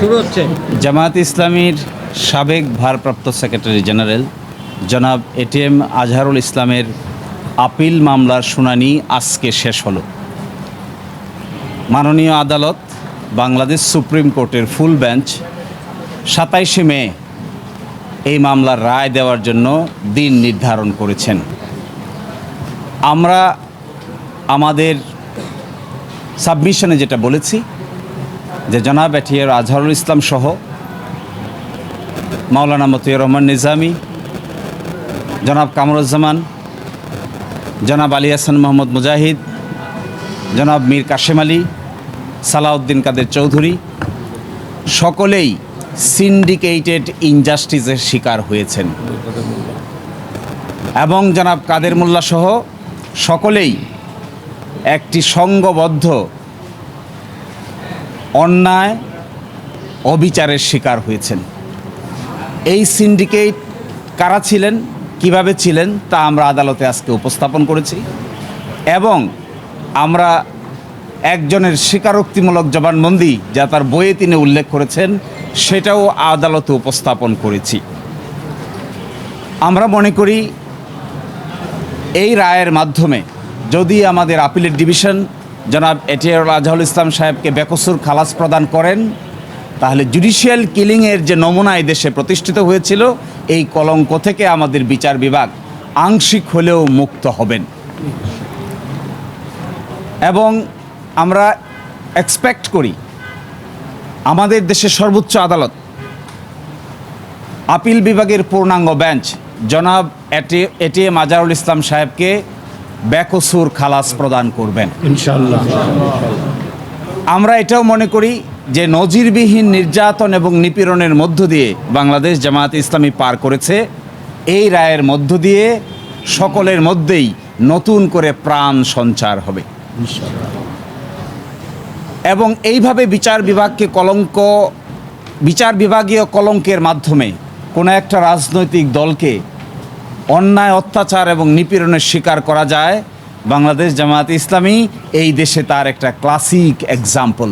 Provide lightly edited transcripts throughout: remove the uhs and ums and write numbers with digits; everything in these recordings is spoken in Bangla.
শুরু হচ্ছে। জামায়াত ইসলামীর সাবেক ভারপ্রাপ্ত সেক্রেটারি জেনারেল জনাব এটিএম আজহারুল ইসলামের আপিল মামলার শুনানি আজকে শেষ হলো। মাননীয় আদালত বাংলাদেশ সুপ্রিম কোর্টের ফুল বেঞ্চ 27শে মে এই মামলার রায় দেওয়ার জন্য দিন নির্ধারণ করেছেন। আমরা আমাদের সাবমিশনে যেটা বলেছি যে জনাব এটিএম আজহারুল ইসলাম সহ মাওলানা মতিউর রহমান নিজামী, জনাব কামরুজ্জামান, জনাব আলী হাসান মোহাম্মদ মুজাহিদ, জনাব মীর কাশেম আলী, সালাউদ্দিন কাদের চৌধুরী সকলেই সিন্ডিকেটেড ইনজাস্টিসের শিকার হয়েছেন এবং জনাব কাদের মোল্লা সহ সকলেই একটি সংঘবদ্ধ অন্যায় অবিচারের শিকার হয়েছেন। এই সিন্ডিকেট কারা ছিলেন, কিভাবে ছিলেন তা আমরা আদালতে আজকে উপস্থাপন করেছি এবং আমরা একজনের স্বীকারোক্তিমূলক জবানবন্দি যা তার বইয়ে তিনি উল্লেখ করেছেন সেটাও আদালতে উপস্থাপন করেছি। আমরা মনে করি এই রায়ের মাধ্যমে যদি আমাদের আপিলের ডিভিশন জনাব এটিএম আজহারুল ইসলাম সাহেবকে বেকসুর খালাস প্রদান করেন তাহলে জুডিশিয়াল কিলিংয়ের যে নমুনা এই দেশে প্রতিষ্ঠিত হয়েছিল এই কলঙ্ক থেকে আমাদের বিচার বিভাগ আংশিক হলেও মুক্ত হবেন এবং আমরা এক্সপেক্ট করি আমাদের দেশের সর্বোচ্চ আদালত আপিল বিভাগের পূর্ণাঙ্গ বেঞ্চ জনাব এটিএম আজহারুল ইসলাম সাহেবকে বেকসুর খালাস প্রদান করবেন ইনশাআল্লাহ। আমরা এটাও মনে করি যে নজিরবিহীন নির্যাতন এবং নিপীড়নের মধ্য দিয়ে বাংলাদেশ জামায়াত ইসলামী পার করেছে, এই রায়ের মধ্য দিয়ে সকলের মধ্যেই নতুন করে প্রাণ সঞ্চার হবে এবং এইভাবে বিচার বিভাগীয় কলঙ্কের মাধ্যমে কোনো একটা রাজনৈতিক দলকে অন্যায় অত্যাচার এবং নিপীড়নের শিকার করা যায়। বাংলাদেশ জামায়াত ইসলামী এই দেশে তার একটা ক্লাসিক এক্সাম্পল।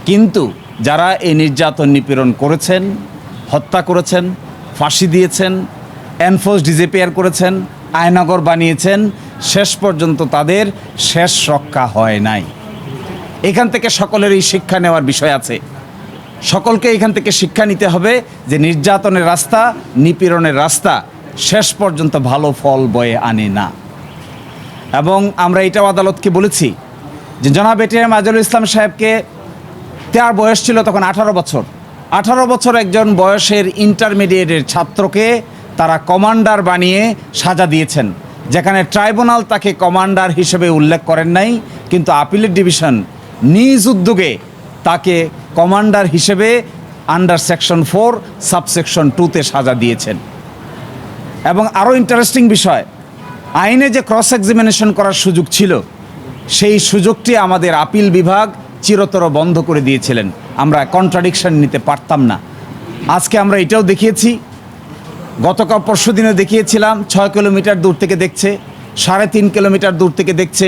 কিন্তু যারা এই নির্যাতন নিপীড়ন করেছেন, হত্যা করেছেন, ফাঁসি দিয়েছেন, এনফোর্স ডিসঅ্যাপিয়ার করেছেন, আয়নাগর বানিয়েছেন, শেষ পর্যন্ত তাদের শেষ রক্ষা হয় নাই। এখান থেকে সকলেরই শিক্ষা নেওয়ার বিষয় আছে। সকলকে এখান থেকে শিক্ষা নিতে হবে যে নির্যাতনের রাস্তা, নিপীড়নের রাস্তা শেষ পর্যন্ত ভালো ফল বয়ে আনে না। এবং আমরা এটাও আদালতকে বলেছি যে জনাব এটিএম আজহারুল ইসলাম সাহেবকে, তার বয়স ছিল তখন 18 বছর একজন বয়সের ইন্টারমিডিয়েটের ছাত্রকে তারা কমান্ডার বানিয়ে সাজা দিয়েছেন, যেখানে ট্রাইব্যুনাল তাকে কমান্ডার হিসেবে উল্লেখ করেন নাই, কিন্তু আপিলের ডিভিশন নিজ উদ্যোগে তাকে কমান্ডার হিসেবে আন্ডার সেকশন 4 সাবসেকশন 2-তে সাজা দিয়েছেন। এবং আরও ইন্টারেস্টিং বিষয়, আইনে যে ক্রস এক্সামিনেশন করার সুযোগ ছিল সেই সুযোগটি আমাদের আপিল বিভাগ চিরতর বন্ধ করে দিয়েছিলেন। আমরা কন্ট্রাডিকশন নিতে পারতাম না। আজকে আমরা এটাও দেখিয়েছি, গতকাল পরশুদিনে দেখিয়েছিলাম 6 কিলোমিটার দূর থেকে দেখছে, 3.5 কিলোমিটার দূর থেকে দেখছে,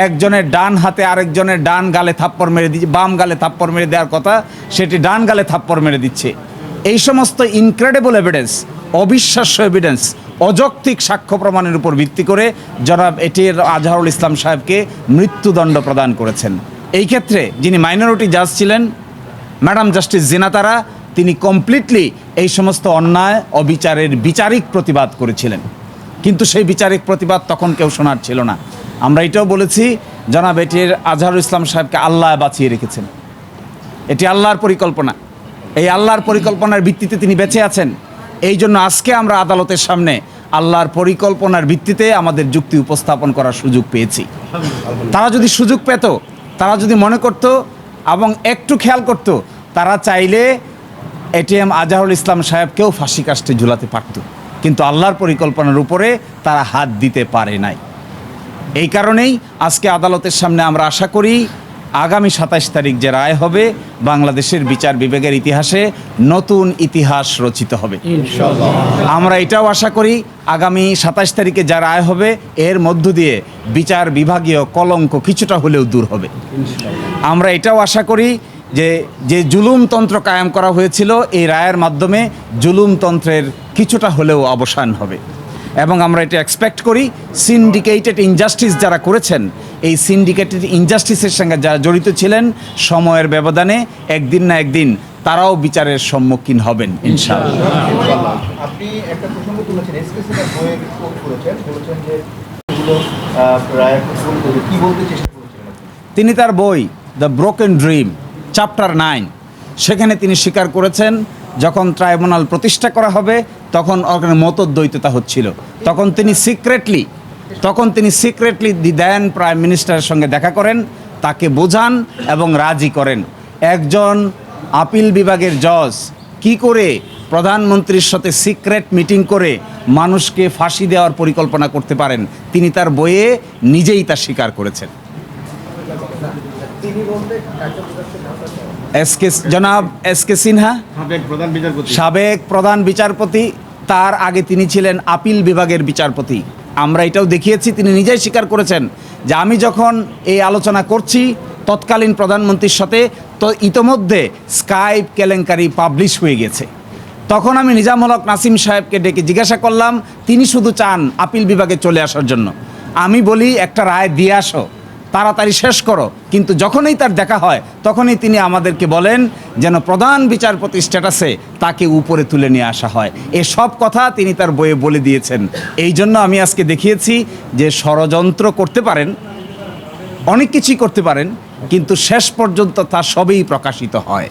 একজনের ডান হাতে আরেকজনের ডান গালে থাপ্পড় মেরে দিচ্ছে, বাম গালে থাপ্পড় মেরে দেওয়ার কথা সেটি ডান গালে থাপ্পড় মেরে দিচ্ছে। এই সমস্ত ইনক্রেডিবল এভিডেন্স, অবিশ্বাস্য এভিডেন্স, অযৌক্তিক সাক্ষ্য প্রমাণের উপর ভিত্তি করে জনাব এটিএম আজহারুল ইসলাম সাহেবকে মৃত্যুদণ্ড প্রদান করেছেন। এই ক্ষেত্রে যিনি মাইনরিটি জাজ ছিলেন ম্যাডাম জাস্টিস জিনাতারা, তিনি কমপ্লিটলি এই সমস্ত অন্যায় অবিচারের বিচারিক প্রতিবাদ করেছিলেন, কিন্তু সেই বিচারিক প্রতিবাদ তখন কেউ শোনার ছিল না। আমরা এটাও বলেছি জনাব এটিএম আজহারুল ইসলাম সাহেবকে আল্লাহ বাঁচিয়ে রেখেছেন। এটি আল্লাহর পরিকল্পনা, এই আল্লাহর পরিকল্পনার ভিত্তিতে তিনি বেঁচে আছেন। এই জন্য আজকে আমরা আদালতের সামনে আল্লাহর পরিকল্পনার ভিত্তিতে আমাদের যুক্তি উপস্থাপন করার সুযোগ পেয়েছি। তারা যদি সুযোগ পেত, তারা যদি মনে করত এবং একটু খেয়াল করত, তারা চাইলে এটিএম আজহারুল ইসলাম সাহেবকেও ফাঁসি কাস্টে ঝুলাতে পারত, কিন্তু আল্লাহর পরিকল্পনার উপরে তারা হাত দিতে পারে নাই। এই কারণেই আজকে আদালতের সামনে আমরা আশা করি আগামী 27 তারিখ যে রায় হবে বাংলাদেশের বিচার বিভাগের ইতিহাসে নতুন ইতিহাস রচিত হবে ইনশাআল্লাহ। আমরা এটাও আশা করি আগামী 27 তারিখে যা রায় হবে এর মধ্য দিয়ে বিচার বিভাগীয় কলঙ্ক কিছুটা হলেও দূর হবে। আমরা এটাও আশা করি যে যে জুলুমতন্ত্র কায়েম করা হয়েছিল এই রায়ের মাধ্যমে জুলুমতন্ত্রের কিছুটা হলেও অবসান হবে এবং আমরা এটা এক্সপেক্ট করি সিন্ডিকেটেড ইনজাস্টিস যারা করেছেন এই সিন্ডিকেটেড ইনজাস্টিসের সঙ্গে যারা জড়িত ছিলেন সময়ের ব্যবধানে একদিন না একদিন তারাও বিচারের সম্মুখীন হবেন ইনশাআল্লাহ। আপনি একটা প্রসঙ্গ তুলেছেন, এসকেসি তার বইয়ে কোট করেছেন, বলেছেন যে এগুলো রায়ের ভুল করে কি বলতে চেষ্টা করেছিলেন আপনি? তিনি তার বই দ্য ব্রোকেন ড্রিম চ্যাপ্টার 9 সেখানে তিনি স্বীকার করেছেন যখন ট্রাইব্যুনাল প্রতিষ্ঠা করা হবে তখন ওখানে মতদ্বৈততা হচ্ছিল, তখন তিনি সিক্রেটলি দি দেন প্রাইম মিনিস্টারের সঙ্গে দেখা করেন, তাকে বোঝান এবং রাজি করেন। একজন আপিল বিভাগের জজ কি করে প্রধানমন্ত্রীর সাথে সিক্রেট মিটিং করে মানুষকে ফাঁসি দেওয়ার পরিকল্পনা করতে পারেন তিনি তার বইয়ে নিজেই তা স্বীকার করেছেন। জনাব এস কে সিনহা সাবেক প্রধান বিচারপতি, তার আগে তিনি ছিলেন আপিল বিভাগের বিচারপতি। আমরা এটাও দেখিয়েছি, তিনি নিজেই স্বীকার করেছেন যে আমি যখন এই আলোচনা করছি তৎকালীন প্রধানমন্ত্রীর সাথে তো ইতোমধ্যে স্কাইপ কেলেঙ্কারি পাবলিশ হয়ে গেছে। তখন আমি নিজামুল হক নাসিম সাহেবকে ডেকে জিজ্ঞাসা করলাম, তিনি শুধু চান আপিল বিভাগে চলে আসার জন্য। আমি বলি একটা রায় দিয়ে আসো, তাড়াতাড়ি শেষ করো, কিন্তু যখনই তার দেখা হয় তখনই তিনি আমাদেরকে বলেন যেন প্রধান বিচারপতি স্ট্যাটাসে তাকে উপরে তুলে নিয়ে আসা হয়। এসব কথা তিনি তার বইয়ে বলে দিয়েছেন। এই জন্য আমি আজকে দেখিয়েছি যে ষড়যন্ত্র করতে পারেন, অনেক কিছুই করতে পারেন, কিন্তু শেষ পর্যন্ত তা সবই প্রকাশিত হয়।